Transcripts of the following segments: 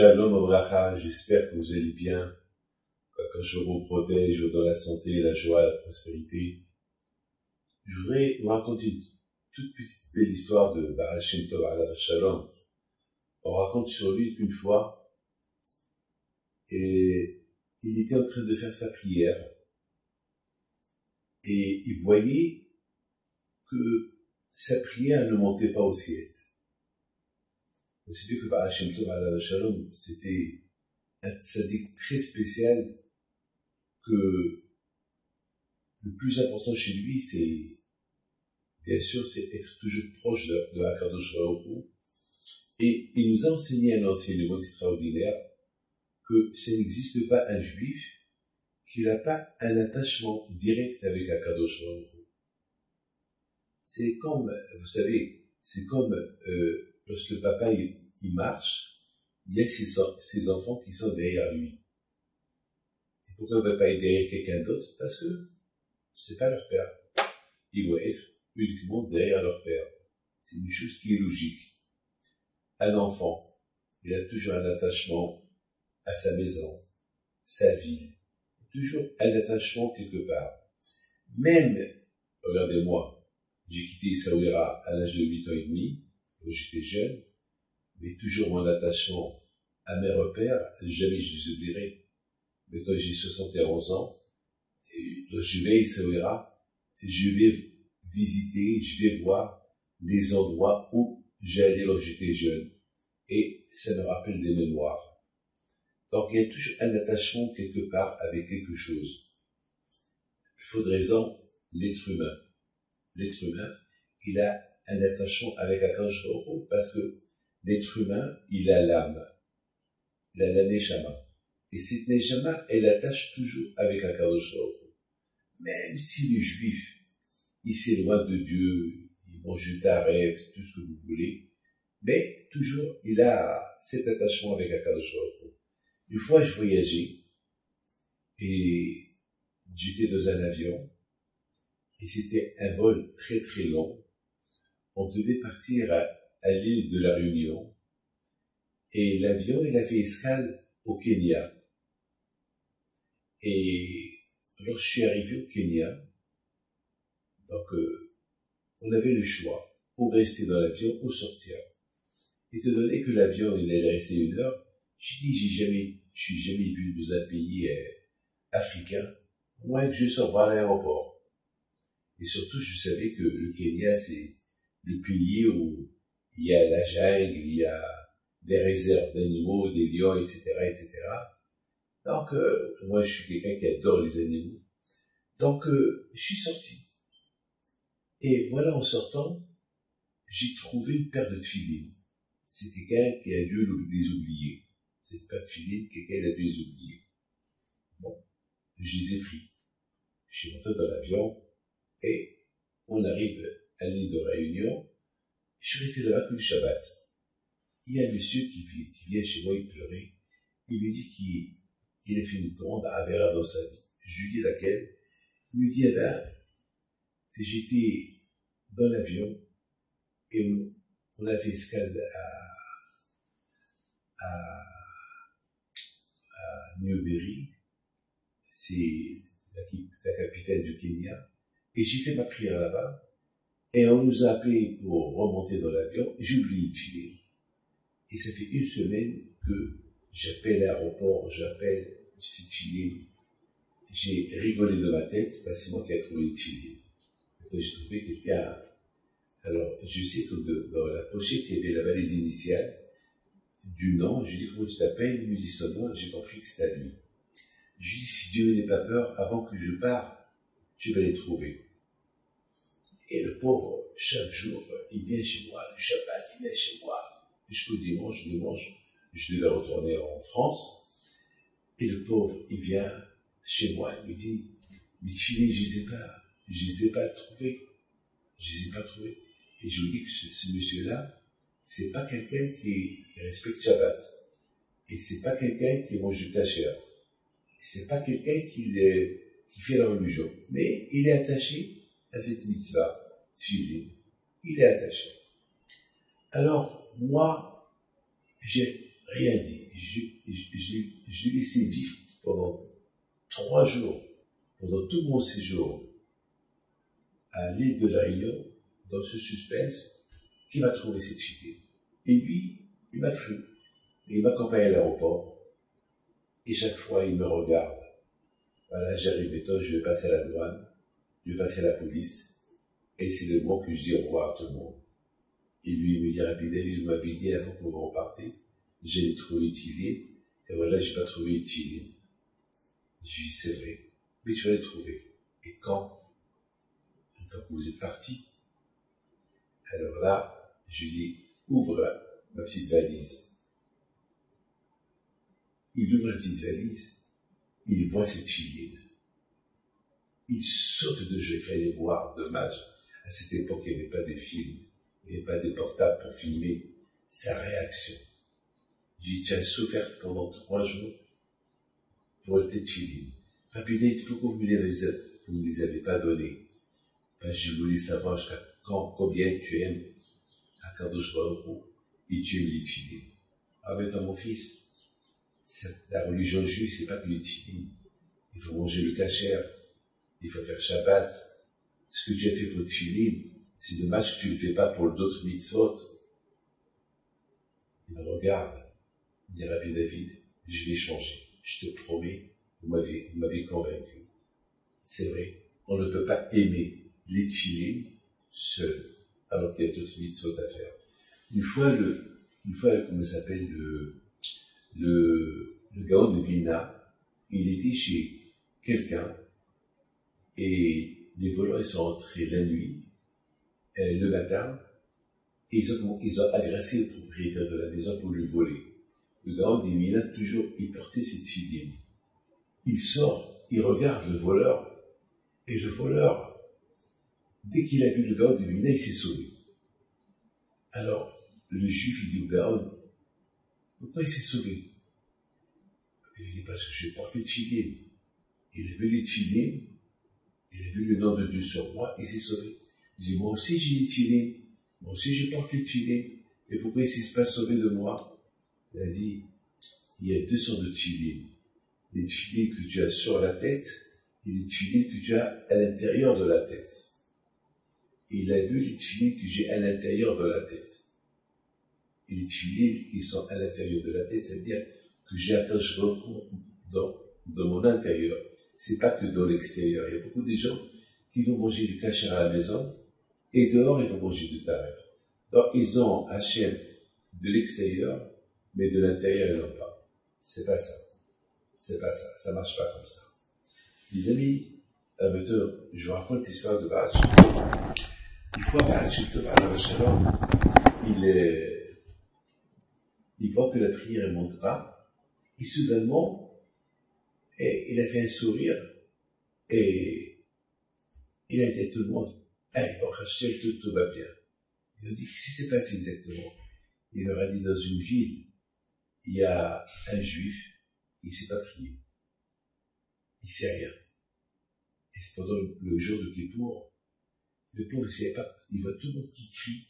Shalom Obracha, j'espère que vous allez bien, que je vous protège dans la santé, la joie, la prospérité. Je voudrais vous raconter une toute petite belle histoire de Baal Shem Tov Alav Shalom. On raconte sur lui qu'une fois, et il était en train de faire sa prière, et il voyait que sa prière ne montait pas au ciel. Vous savez que Baal Shem Tov Alav Shalom, c'était un tzaddik très spécial, que le plus important chez lui, c'est, bien sûr, c'est être toujours proche de HaKadosh Baruch Hu. Et il nous a enseigné un enseignement extraordinaire, que ça n'existe pas un juif qui n'a pas un attachement direct avec HaKadosh Baruch Hu. C'est comme, vous savez, c'est comme lorsque le papa il marche, il y a ses enfants qui sont derrière lui. Et pourquoi on ne va pas être derrière quelqu'un d'autre? Parce que c'est pas leur père. Ils vont être uniquement derrière leur père. C'est une chose qui est logique. Un enfant, il a toujours un attachement à sa maison, sa ville, toujours un attachement quelque part. Même, regardez-moi, j'ai quitté Essaouira à l'âge de 8 ans et demi, quand j'étais jeune, mais toujours mon attachement à mes repères, jamais je les oublierai. Maintenant j'ai 71 ans, et je vais à Essaouira, je vais visiter, je vais voir les endroits où j'allais lorsque j'étais jeune. Et ça me rappelle des mémoires. Donc il y a toujours un attachement quelque part avec quelque chose. Il faudrait raison, l'être humain. L'être humain, il a un attachement avec HaKadosh Baruch Hu parce que l'être humain, il a l'âme. Il a la neshama. Et cette neshama, elle attache toujours avec HaKadosh Baruch Hu. Même si le juif, il s'éloigne de Dieu, il mange du taref, tout ce que vous voulez, mais toujours, il a cet attachement avec HaKadosh Baruch Hu. Une fois, je voyageais, et j'étais dans un avion, et c'était un vol très très long. On devait partir à l'île de la Réunion, et l'avion, il a fait escale au Kenya. Et lorsque je suis arrivé au Kenya, donc on avait le choix, ou rester dans l'avion, ou sortir. Étant donné que l'avion, il allait rester 1 heure, je dis, je suis jamais vu dans un pays africain, au moins que je sors voir l'aéroport. Et surtout, je savais que le Kenya, c'est le pays où il y a la jungle, il y a des réserves d'animaux, des lions, etc., etc. Donc, moi, je suis quelqu'un qui adore les animaux. Donc, je suis sorti. Et voilà, en sortant, j'ai trouvé une paire de tefilines. C'est quelqu'un qui a dû les oublier. Cette paire de tefilines, quelqu'un a dû les oublier. Bon, je les ai pris. Je suis monté dans l'avion, et on arrive à l'île de Réunion. Je suis resté là-bas tout le Shabbat. Il y a un monsieur qui vient chez moi, il pleurait. Il me dit qu'il a fait une grande avéra dans sa vie. Je lui dis laquelle. Il me dit, eh ben, j'étais dans l'avion, et on a fait escale à Newberry, c'est la capitale du Kenya, et j'ai fait ma prière là-bas, et on nous a appelés pour remonter dans l'avion, et j'ai oublié de filer. Et ça fait 1 semaine que j'appelle l'aéroport, j'appelle cette filée. J'ai rigolé de ma tête, parce que c'est moi qui ai trouvé une filée. J'ai trouvé quelqu'un. Alors, je sais que dans la pochette, il y avait là-bas les initiales du nom. Je lui dis, comment tu t'appelles? Il me dit son nom, j'ai compris que c'était à lui. Je lui dis, si Dieu n'est pas peur, avant que je parte, je vais les trouver. Et le pauvre, chaque jour, il vient chez moi, le Shabbat, il vient chez moi. Jusqu'au dimanche, je devais retourner en France. Et le pauvre, il vient chez moi, il me dit, mes filets, je les ai pas trouvés. Et je lui dis que ce monsieur-là, c'est pas quelqu'un qui respecte Shabbat. Et c'est pas quelqu'un qui mange du kasher. Et c'est pas quelqu'un qui fait la religion. Mais il est attaché à cette mitzvah, il est attaché. Alors, moi, j'ai rien dit. Je l'ai laissé vivre pendant 3 jours, pendant tout mon séjour à l'île de la Réunion, dans ce suspense, qui m'a trouvé cette fille. Et lui, il m'a cru. Et il m'accompagne à l'aéroport. Et chaque fois, il me regarde. Voilà, j'arrive bientôt, je vais passer à la douane, je vais passer à la police. Et c'est le moment que je dis au revoir à tout le monde. Et lui, il me dit, Rabbi David, vous m'avez dit avant que vous repartez, j'ai trouvé Tzilim. Et voilà, j'ai pas trouvé Tzilim. Je lui dis, c'est vrai. Mais tu vas le trouver. Et quand? Une fois que vous êtes parti. Alors là, je lui dis, ouvre ma petite valise. Il ouvre la petite valise, il voit cette fille. Il saute de joie, il fallait voir, dommage. À cette époque, il n'y avait pas de films, il n'y avait pas de portables pour filmer sa réaction. Je lui dis, tu as souffert pendant 3 jours pour cette fille. Rabbi David, pourquoi vous ne me les avez pas donnés? Ben, je voulais savoir jusqu'à combien tu aimes Akadosh Baruch Hu et tu aimes les filles. Ah, mais ton mon fils, la religion juive, c'est pas que les tefilin. Il faut manger le kasher, il faut faire Shabbat. Ce que tu as fait pour le tefilin, c'est dommage que tu ne le fais pas pour d'autres mitzvot. Il me regarde, il dit Rabbi David, je vais changer. Je te promets, vous m'avez convaincu. C'est vrai, on ne peut pas aimer les tefilin seul, alors qu'il y a d'autres mitzvot à faire. Une fois, comment ça s'appelle, le Gaon de Vilna, il était chez quelqu'un et les voleurs ils sont entrés la nuit, le matin, et ils ont agressé le propriétaire de la maison pour lui voler. Le Gaon de Vilna, toujours, il portait cette fille. Il sort, il regarde le voleur, et le voleur, dès qu'il a vu le Gaon de Vilna, il s'est sauvé. Alors, le juif, il dit au Gaon, pourquoi il s'est sauvé? Il dit, parce que je portais tefilin. Il a vu les tefilin, il a vu le nom de Dieu sur moi, et s'est sauvé. Il dit, moi aussi j'ai les tefilin, moi aussi je porte les tefilin, et pourquoi il ne s'est pas sauvé de moi? Il a dit, il y a 2 sortes de tefilin. Les tefilin que tu as sur la tête, et les tefilin que tu as à l'intérieur de la tête. Et il a vu les tefilin que j'ai à l'intérieur de la tête. Et les tefilin qui sont à l'intérieur de la tête, c'est-à-dire que j'ai un dans mon intérieur. C'est pas que dans l'extérieur. Il y a beaucoup de gens qui vont manger du kasher à la maison, et dehors, ils vont manger du taref. Donc, ils ont Hachem de l'extérieur, mais de l'intérieur, ils n'ont pas. C'est pas ça. C'est pas ça. Ça marche pas comme ça. Les amis, maintenant, je vous raconte l'histoire de Baal Shem Tov. Une fois, Baal Shem Tov, il voit que la prière ne monte pas, et soudainement, il a fait un sourire, et il a dit à tout le monde, allez, bon, Hachem, tout va bien. Il a dit, qu'est-ce qui s'est passé exactement? Il leur a dit, dans une ville, il y a un juif, il ne sait pas prier. Il ne sait rien. Et c'est pendant le jour de Kippour, le pauvre, il ne savait pas, il voit tout le monde qui crie,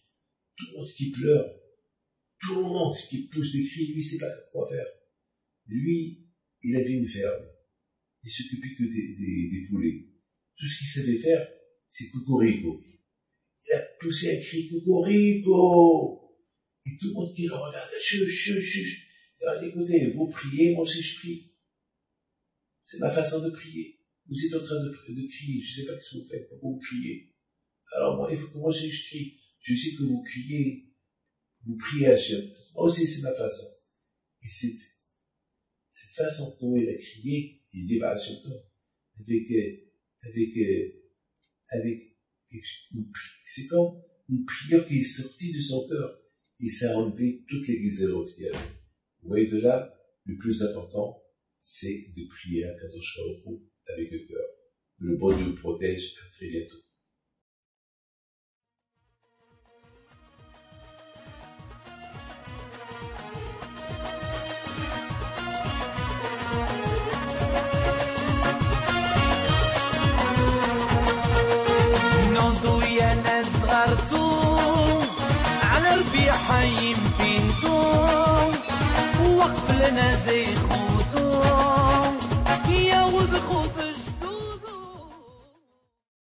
tout le monde qui pleure, tout le monde qui pousse des cris, lui, il ne sait pas quoi faire. Lui, il avait une ferme. Il s'occupait que des poulets. Tout ce qu'il savait faire, c'est cocorico. Il a poussé un cri, cocorico! Et tout le monde qui le regarde, chuch. Alors, écoutez, vous priez, moi aussi je prie. C'est ma façon de prier. Vous êtes en train de crier, je ne sais pas ce que vous faites, pourquoi vous criez. Alors moi, il faut que moi aussi je crie. Je sais que vous criez, vous priez à Hachem. Moi aussi, c'est ma façon. Et cette façon dont il a crié, il dit, bah, Hachem, c'est comme une prière qui est sortie de son cœur. Et ça a enlevé toutes les guézérotes qu'il y avait. Vous voyez, de là, le plus important, c'est de prier à Kadosh Baruch Hu avec le cœur. Le bon Dieu le protège. À très bientôt. حي بنتو عطف لنا زي خو